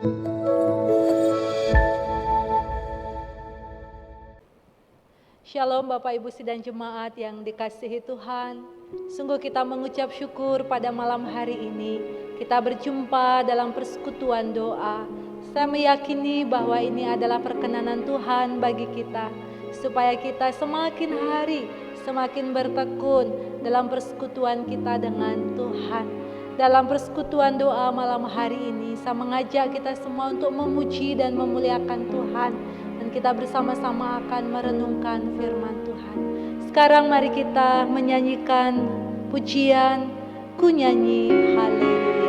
Shalom Bapak Ibu sidang jemaat yang dikasihi Tuhan. Sungguh kita mengucap syukur pada malam hari ini. Kita berjumpa dalam persekutuan doa. Saya meyakini bahwa ini adalah perkenanan Tuhan bagi kita. Supaya kita semakin hari semakin bertekun dalam persekutuan kita dengan Tuhan. Dalam persekutuan doa malam hari ini, saya mengajak kita semua untuk memuji dan memuliakan Tuhan. Dan kita bersama-sama akan merenungkan firman Tuhan. Sekarang mari kita menyanyikan pujian Ku Nyanyi Haleluya.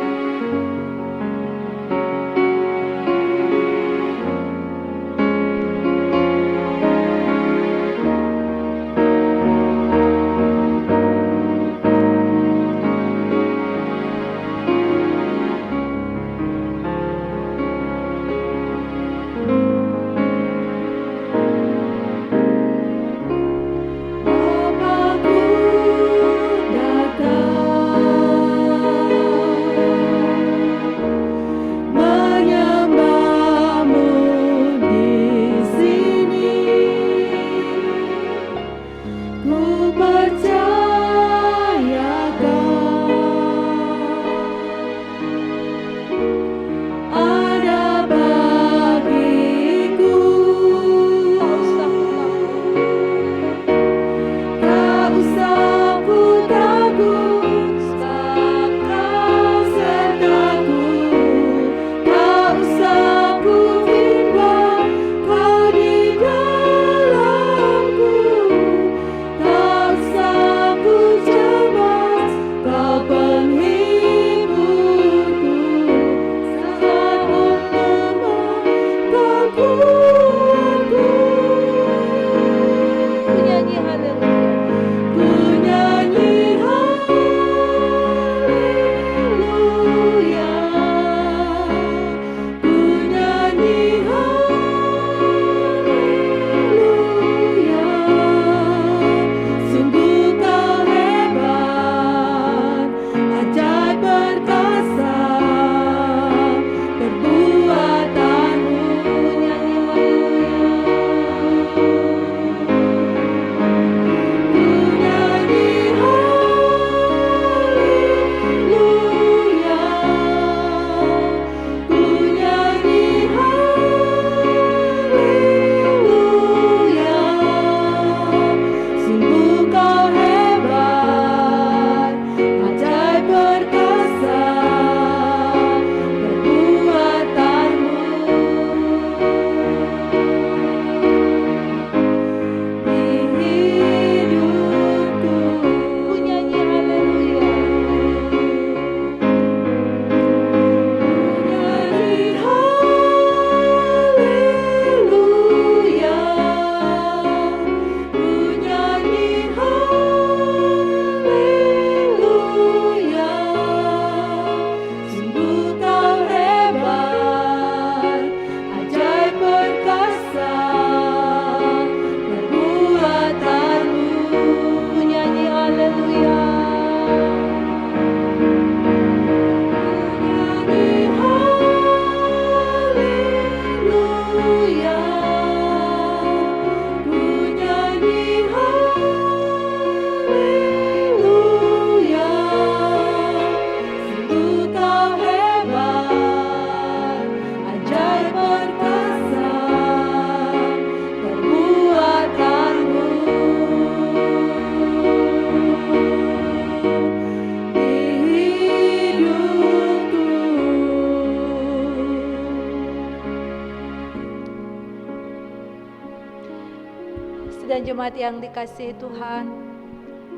Dan jemaat yang dikasihi Tuhan,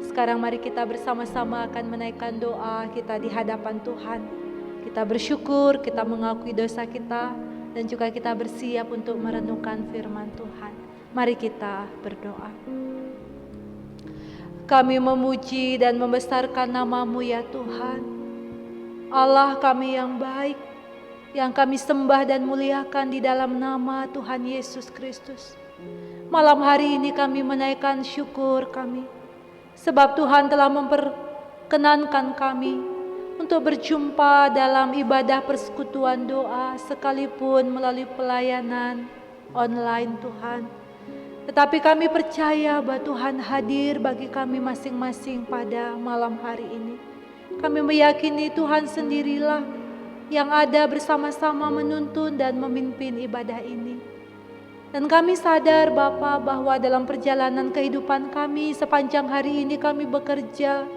sekarang mari kita bersama-sama akan menaikkan doa kita di hadapan Tuhan. Kita bersyukur, kita mengakui dosa kita, dan juga kita bersiap untuk merenungkan firman Tuhan. Mari kita berdoa. Kami memuji dan membesarkan nama-Mu ya Tuhan, Allah kami yang baik, yang kami sembah dan muliakan di dalam nama Tuhan Yesus Kristus. Malam hari ini kami menaikkan syukur kami, sebab Tuhan telah memperkenankan kami untuk berjumpa dalam ibadah persekutuan doa sekalipun melalui pelayanan online Tuhan. Tetapi kami percaya bahwa Tuhan hadir bagi kami masing-masing pada malam hari ini. Kami meyakini Tuhan sendirilah yang ada bersama-sama menuntun dan memimpin ibadah ini. Dan kami sadar Bapa bahwa dalam perjalanan kehidupan kami sepanjang hari ini kami bekerja,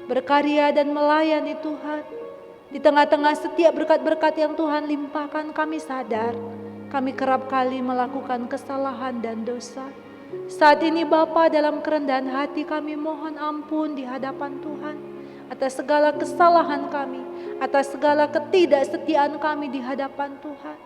berkarya dan melayani Tuhan. Di tengah-tengah setiap berkat-berkat yang Tuhan limpahkan, kami sadar kami kerap kali melakukan kesalahan dan dosa. Saat ini Bapa, dalam kerendahan hati kami mohon ampun di hadapan Tuhan atas segala kesalahan kami, atas segala ketidaksetiaan kami di hadapan Tuhan,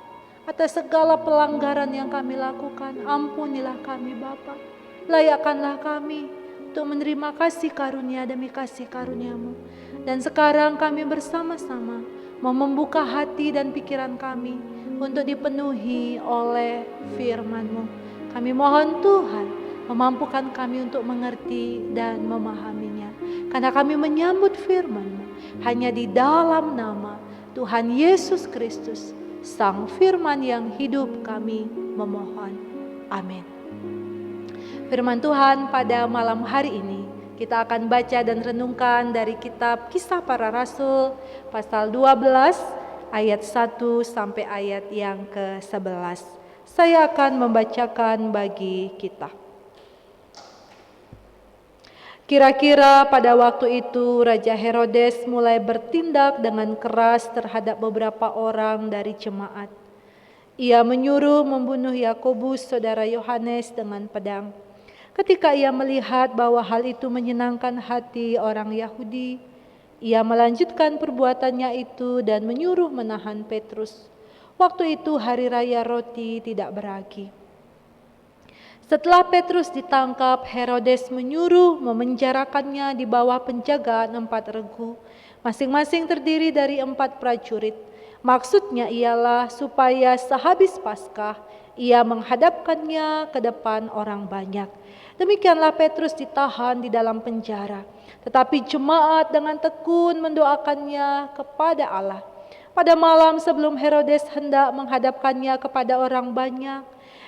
atas segala pelanggaran yang kami lakukan. Ampunilah kami Bapa, layakkanlah kami untuk menerima kasih karunia demi kasih karuniamu. Dan sekarang kami bersama-sama mau membuka hati dan pikiran kami untuk dipenuhi oleh firman-Mu. Kami mohon Tuhan memampukan kami untuk mengerti dan memahaminya, karena kami menyambut firman-Mu hanya di dalam nama Tuhan Yesus Kristus, Sang Firman yang hidup, kami memohon. Amin. Firman Tuhan pada malam hari ini kita akan baca dan renungkan dari kitab Kisah Para Rasul pasal 12 ayat 1 sampai ayat yang ke-11. Saya akan membacakan bagi kita. Kira-kira pada waktu itu Raja Herodes mulai bertindak dengan keras terhadap beberapa orang dari jemaat. Ia menyuruh membunuh Yakobus saudara Yohanes dengan pedang. Ketika ia melihat bahwa hal itu menyenangkan hati orang Yahudi, ia melanjutkan perbuatannya itu dan menyuruh menahan Petrus. Waktu itu hari raya roti tidak beragi. Setelah Petrus ditangkap, Herodes menyuruh memenjarakannya di bawah penjagaan 4 regu, masing-masing terdiri dari 4 prajurit. Maksudnya ialah supaya sehabis Paskah ia menghadapkannya ke depan orang banyak. Demikianlah Petrus ditahan di dalam penjara, tetapi jemaat dengan tekun mendoakannya kepada Allah. Pada malam sebelum Herodes hendak menghadapkannya kepada orang banyak,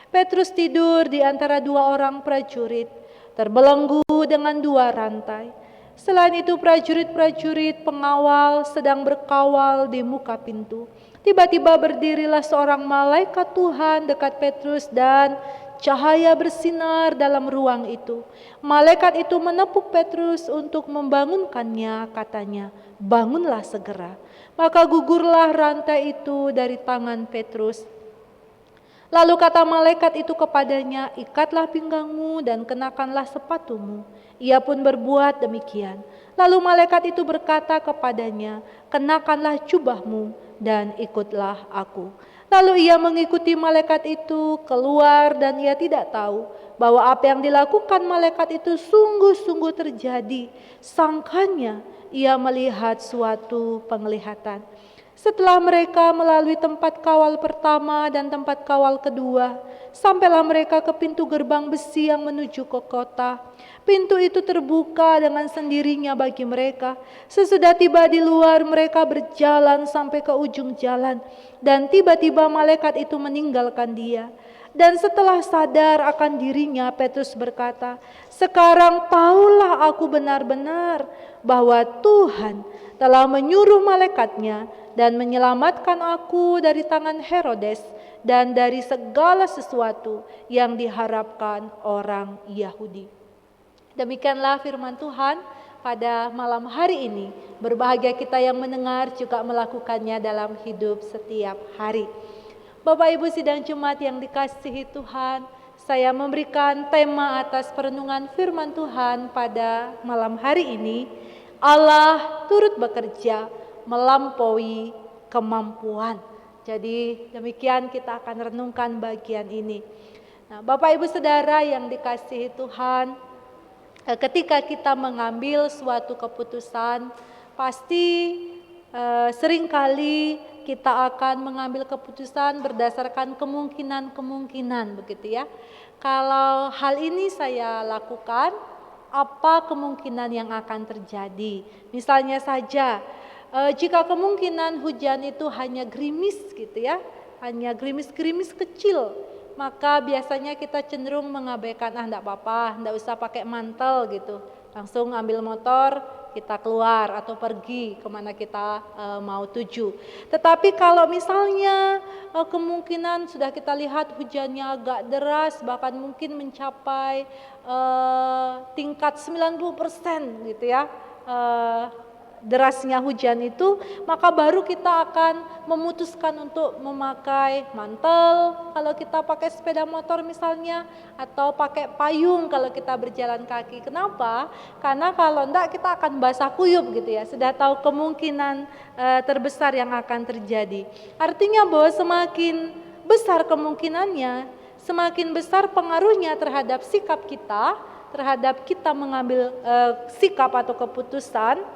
Petrus tidur di antara 2 orang prajurit, terbelenggu dengan 2 rantai. Selain itu prajurit-prajurit pengawal sedang berkawal di muka pintu. Tiba-tiba berdirilah seorang malaikat Tuhan dekat Petrus dan cahaya bersinar dalam ruang itu. Malaikat itu menepuk Petrus untuk membangunkannya, katanya, "Bangunlah segera." Maka gugurlah rantai itu dari tangan Petrus. Lalu kata malaikat itu kepadanya, "Ikatlah pinggangmu dan kenakanlah sepatumu." Ia pun berbuat demikian. Lalu malaikat itu berkata kepadanya, "Kenakanlah jubahmu dan ikutlah aku." Lalu ia mengikuti malaikat itu keluar dan ia tidak tahu bahwa apa yang dilakukan malaikat itu sungguh-sungguh terjadi. Sangkanya ia melihat suatu penglihatan. Setelah mereka melalui tempat kawal pertama dan tempat kawal kedua, sampailah mereka ke pintu gerbang besi yang menuju ke kota. Pintu itu terbuka dengan sendirinya bagi mereka. Sesudah tiba di luar, mereka berjalan sampai ke ujung jalan, dan tiba-tiba malaikat itu meninggalkan dia. Dan setelah sadar akan dirinya, Petrus berkata, "Sekarang tahulah aku benar-benar bahwa Tuhan telah menyuruh malaikatnya dan menyelamatkan aku dari tangan Herodes dan dari segala sesuatu yang diharapkan orang Yahudi." Demikianlah firman Tuhan pada malam hari ini. Berbahagia kita yang mendengar juga melakukannya dalam hidup setiap hari. Bapak Ibu sidang Jumat yang dikasihi Tuhan, saya memberikan tema atas perenungan firman Tuhan pada malam hari ini. Allah turut bekerja melampaui kemampuan. Jadi demikian kita akan renungkan bagian ini. Nah, Bapak Ibu Saudara yang dikasihi Tuhan, ketika kita mengambil suatu keputusan, pasti seringkali kita akan mengambil keputusan berdasarkan kemungkinan-kemungkinan, begitu ya. Kalau hal ini saya lakukan, apa kemungkinan yang akan terjadi? Misalnya saja, Jika kemungkinan hujan itu hanya gerimis gitu ya, hanya gerimis-gerimis kecil, maka biasanya kita cenderung mengabaikan, enggak apa-apa, enggak usah pakai mantel gitu. Langsung ambil motor, kita keluar atau pergi kemana kita mau tuju. Tetapi kalau misalnya kemungkinan sudah kita lihat hujannya agak deras, bahkan mungkin mencapai tingkat 90% gitu ya, derasnya hujan itu, maka baru kita akan memutuskan untuk memakai mantel kalau kita pakai sepeda motor misalnya, atau pakai payung kalau kita berjalan kaki. Kenapa? Karena kalau enggak kita akan basah kuyup gitu ya, sudah tahu kemungkinan terbesar yang akan terjadi. Artinya bahwa semakin besar kemungkinannya, semakin besar pengaruhnya terhadap sikap kita, terhadap kita mengambil sikap atau keputusan.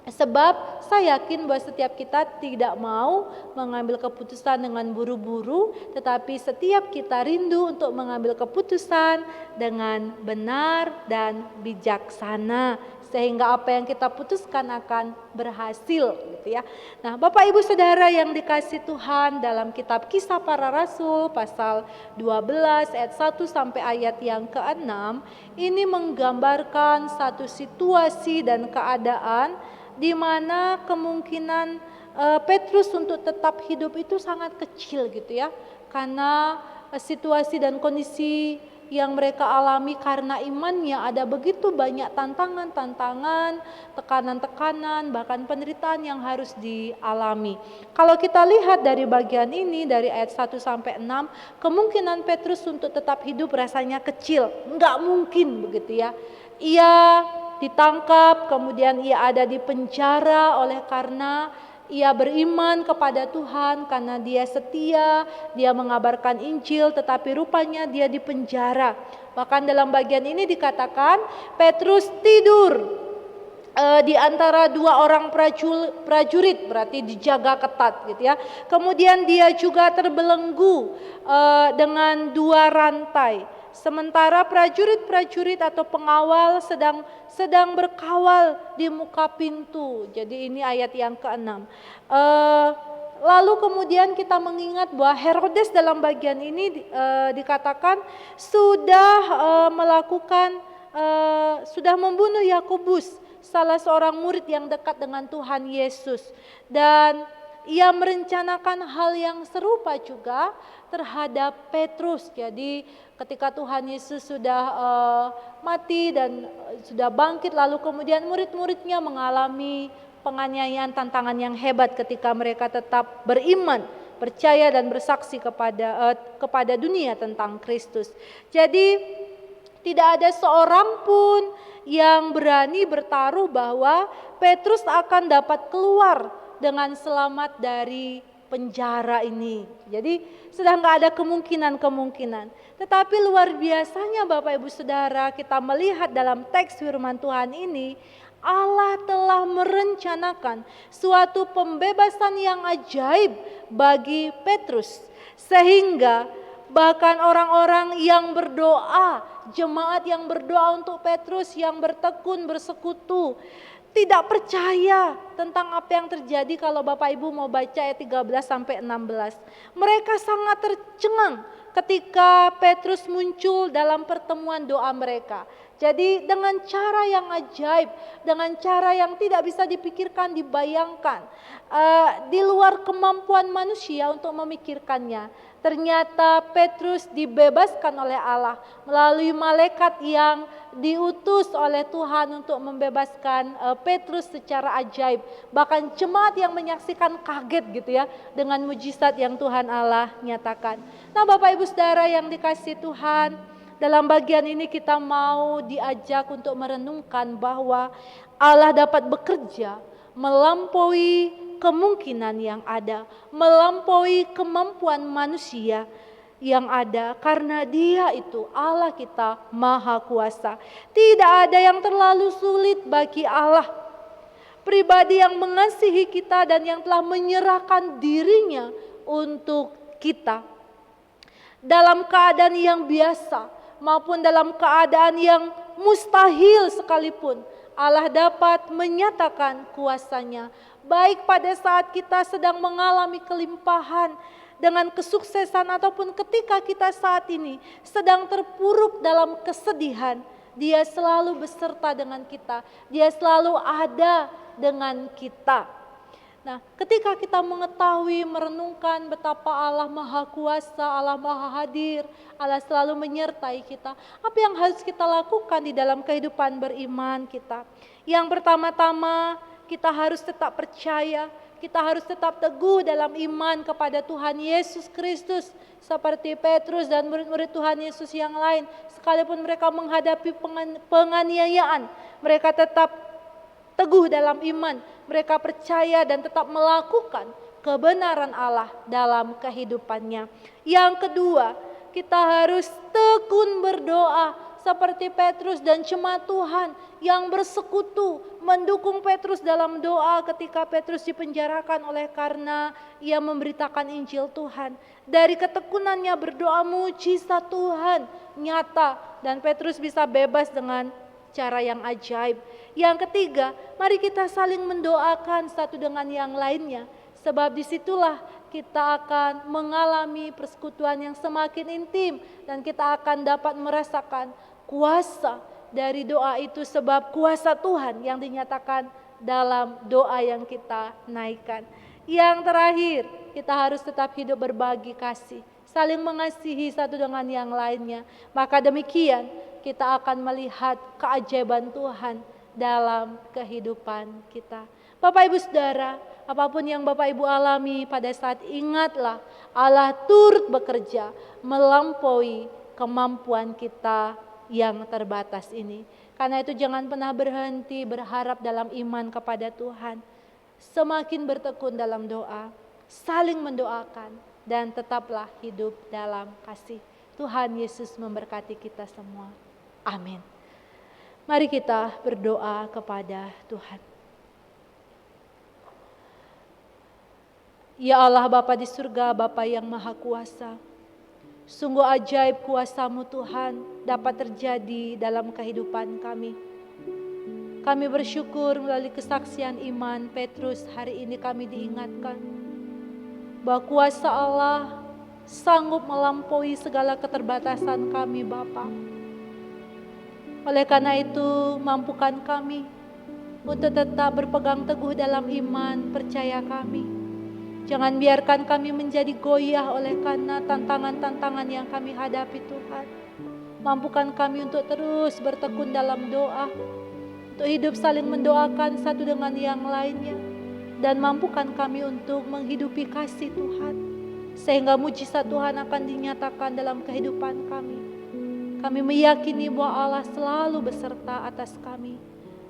Sebab saya yakin bahwa setiap kita tidak mau mengambil keputusan dengan buru-buru, tetapi setiap kita rindu untuk mengambil keputusan dengan benar dan bijaksana, sehingga apa yang kita putuskan akan berhasil gitu ya. Nah, Bapak Ibu Saudara yang dikasihi Tuhan, dalam kitab Kisah Para Rasul pasal 12 ayat 1 sampai ayat yang ke-6, ini menggambarkan satu situasi dan keadaan di mana kemungkinan Petrus untuk tetap hidup itu sangat kecil gitu ya, karena situasi dan kondisi yang mereka alami karena imannya ada begitu banyak tantangan-tantangan, tekanan-tekanan, bahkan penderitaan yang harus dialami. Kalau kita lihat dari bagian ini, dari ayat 1 sampai 6, kemungkinan Petrus untuk tetap hidup rasanya kecil, enggak mungkin begitu ya. Ia ditangkap, kemudian ia ada di penjara oleh karena ia beriman kepada Tuhan, karena dia setia, dia mengabarkan Injil, tetapi rupanya dia di penjara. Bahkan dalam bagian ini dikatakan Petrus tidur di antara dua orang prajurit, berarti dijaga ketat gitu ya. Kemudian dia juga terbelenggu dengan dua rantai. Sementara prajurit-prajurit atau pengawal sedang berkawal di muka pintu. Jadi ini ayat yang ke-6. Lalu kemudian kita mengingat bahwa Herodes dalam bagian ini dikatakan sudah sudah membunuh Yakobus, salah seorang murid yang dekat dengan Tuhan Yesus. Dan ia merencanakan hal yang serupa juga terhadap Petrus. Jadi ketika Tuhan Yesus sudah mati dan sudah bangkit, lalu kemudian murid-muridnya mengalami penganiayaan, tantangan yang hebat ketika mereka tetap beriman, percaya dan bersaksi kepada dunia tentang Kristus. Jadi tidak ada seorang pun yang berani bertaruh bahwa Petrus akan dapat keluar dengan selamat dari penjara ini. Jadi sudah nggak ada kemungkinan. Tetapi luar biasanya Bapak Ibu Saudara, kita melihat dalam teks firman Tuhan ini, Allah telah merencanakan suatu pembebasan yang ajaib bagi Petrus. Sehingga bahkan orang-orang yang berdoa, jemaat yang berdoa untuk Petrus, yang bertekun, bersekutu, tidak percaya tentang apa yang terjadi. Kalau Bapak Ibu mau baca ayat 13 sampai 16. Mereka sangat tercengang ketika Petrus muncul dalam pertemuan doa mereka. Jadi dengan cara yang ajaib, dengan cara yang tidak bisa dipikirkan, dibayangkan, di luar kemampuan manusia untuk memikirkannya. Ternyata Petrus dibebaskan oleh Allah melalui malaikat yang diutus oleh Tuhan untuk membebaskan Petrus secara ajaib. Bahkan jemaat yang menyaksikan kaget gitu ya dengan mujizat yang Tuhan Allah nyatakan. Nah, Bapak Ibu Saudara yang dikasihi Tuhan, dalam bagian ini kita mau diajak untuk merenungkan bahwa Allah dapat bekerja melampaui kemungkinan yang ada, melampaui kemampuan manusia yang ada, karena Dia itu Allah kita Maha Kuasa. Tidak ada yang terlalu sulit bagi Allah. Pribadi yang mengasihi kita dan yang telah menyerahkan dirinya untuk kita. Dalam keadaan yang biasa maupun dalam keadaan yang mustahil sekalipun, Allah dapat menyatakan kuasa-Nya. Baik pada saat kita sedang mengalami kelimpahan, dengan kesuksesan, ataupun ketika kita saat ini sedang terpuruk dalam kesedihan, Dia selalu beserta dengan kita. Dia selalu ada dengan kita. Nah, ketika kita mengetahui, merenungkan betapa Allah Maha Kuasa, Allah Maha Hadir, Allah selalu menyertai kita, apa yang harus kita lakukan di dalam kehidupan beriman kita? Yang pertama-tama, kita harus tetap percaya, kita harus tetap teguh dalam iman kepada Tuhan Yesus Kristus. Seperti Petrus dan murid-murid Tuhan Yesus yang lain, sekalipun mereka menghadapi penganiayaan, mereka tetap teguh dalam iman, mereka percaya dan tetap melakukan kebenaran Allah dalam kehidupannya. Yang kedua, kita harus tekun berdoa seperti Petrus dan jemaat Tuhan yang bersekutu mendukung Petrus dalam doa ketika Petrus dipenjarakan oleh karena ia memberitakan Injil Tuhan. Dari ketekunannya berdoa, mujizat Tuhan nyata dan Petrus bisa bebas dengan cara yang ajaib. Yang ketiga, mari kita saling mendoakan satu dengan yang lainnya, sebab disitulah kita akan mengalami persekutuan yang semakin intim dan kita akan dapat merasakan kuasa dari doa itu, sebab kuasa Tuhan yang dinyatakan dalam doa yang kita naikkan. Yang terakhir, kita harus tetap hidup berbagi kasih, saling mengasihi satu dengan yang lainnya. Maka demikian kita akan melihat keajaiban Tuhan dalam kehidupan kita. Bapak Ibu Saudara, apapun yang Bapak Ibu alami pada saat, ingatlah Allah turut bekerja melampaui kemampuan kita yang terbatas ini. Karena itu jangan pernah berhenti berharap dalam iman kepada Tuhan. Semakin bertekun dalam doa, saling mendoakan, dan tetaplah hidup dalam kasih. Tuhan Yesus memberkati kita semua. Amin. Mari kita berdoa kepada Tuhan. Ya Allah Bapa di surga, Bapa yang Maha Kuasa, sungguh ajaib kuasa-Mu Tuhan dapat terjadi dalam kehidupan kami. Kami bersyukur melalui kesaksian iman Petrus hari ini kami diingatkan bahwa kuasa Allah sanggup melampaui segala keterbatasan kami Bapa. Oleh karena itu, mampukan kami untuk tetap berpegang teguh dalam iman percaya kami. Jangan biarkan kami menjadi goyah oleh karena tantangan-tantangan yang kami hadapi Tuhan. Mampukan kami untuk terus bertekun dalam doa, untuk hidup saling mendoakan satu dengan yang lainnya. Dan mampukan kami untuk menghidupi kasih Tuhan, sehingga mujizat Tuhan akan dinyatakan dalam kehidupan kami. Kami meyakini bahwa Allah selalu beserta atas kami,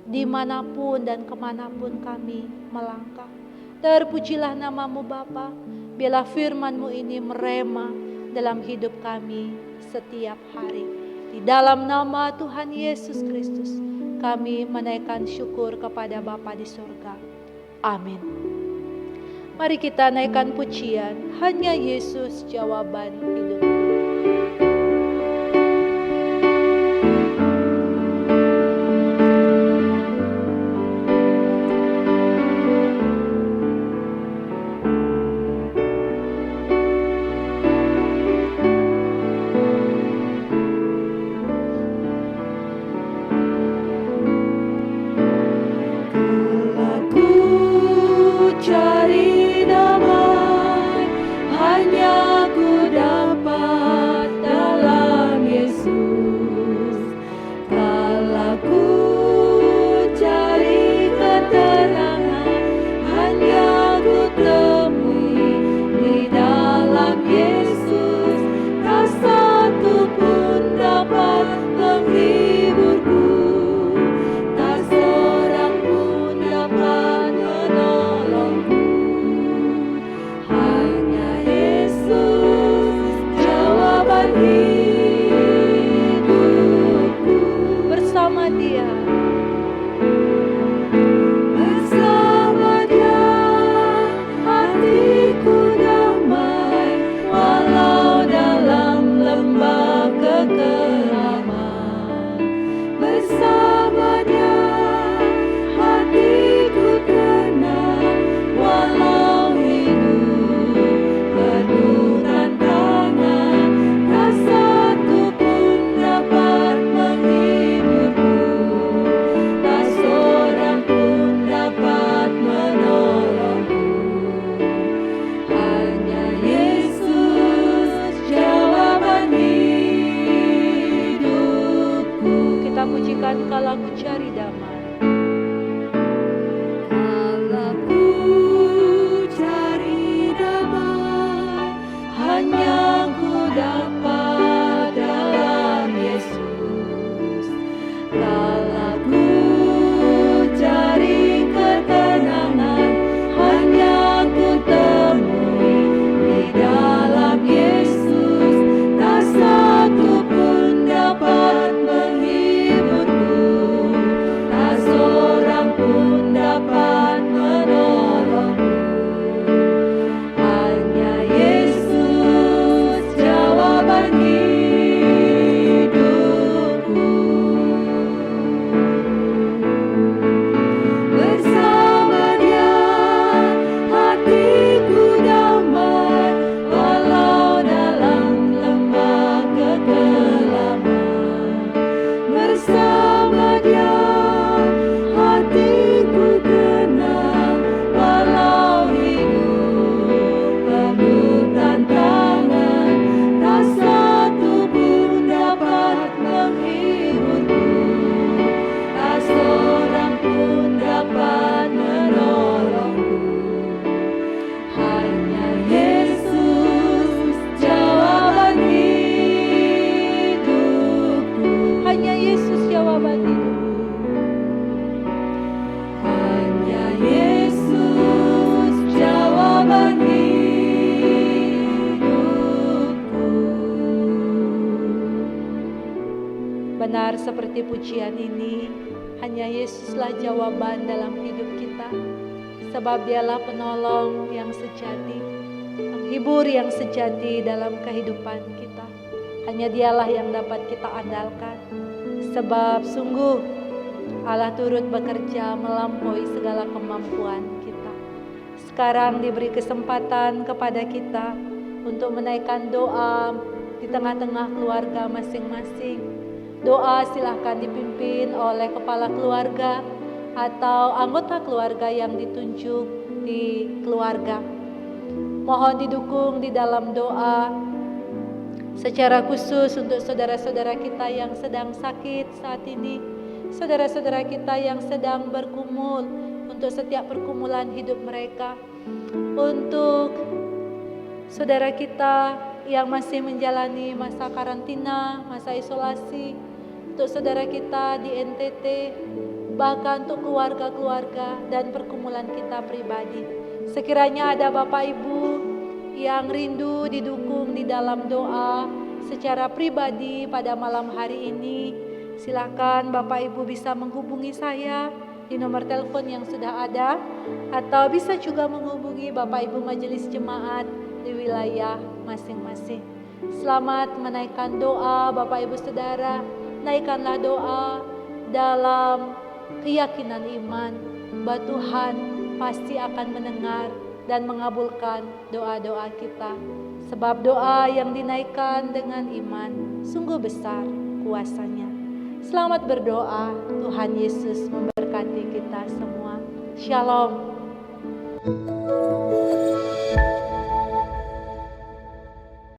dimanapun dan kemanapun kami melangkah. Terpujilah nama-Mu Bapa, biarlah firman-Mu ini merema dalam hidup kami setiap hari. Di dalam nama Tuhan Yesus Kristus, kami menaikkan syukur kepada Bapa di surga. Amin. Mari kita naikkan pujian, hanya Yesus jawaban hidup. Cari damai, hanya ku dapat Benar seperti pujian ini, hanya Yesuslah jawaban dalam hidup kita. Sebab dialah penolong yang sejati, penghibur yang sejati dalam kehidupan kita. Hanya dialah yang dapat kita andalkan. Sebab sungguh Allah turut bekerja melampaui segala kemampuan kita. Sekarang diberi kesempatan kepada kita untuk menaikkan doa di tengah-tengah keluarga masing-masing. Doa silahkan dipimpin oleh kepala keluarga atau anggota keluarga yang ditunjuk di keluarga. Mohon didukung di dalam doa secara khusus untuk saudara-saudara kita yang sedang sakit saat ini, saudara-saudara kita yang sedang bergumul untuk setiap pergumulan hidup mereka, untuk saudara kita yang masih menjalani masa karantina, masa isolasi, untuk saudara kita di NTT, bahkan untuk keluarga-keluarga dan pergumulan kita pribadi. Sekiranya ada Bapak Ibu yang rindu didukung di dalam doa secara pribadi pada malam hari ini, silakan Bapak Ibu bisa menghubungi saya di nomor telepon yang sudah ada, atau bisa juga menghubungi Bapak Ibu Majelis Jemaat di wilayah masing-masing. Selamat menaikkan doa Bapak Ibu Saudara. Naikkanlah doa dalam keyakinan iman bahwa Tuhan pasti akan mendengar dan mengabulkan doa-doa kita. Sebab doa yang dinaikkan dengan iman sungguh besar kuasanya. Selamat berdoa, Tuhan Yesus memberkati kita semua. Shalom.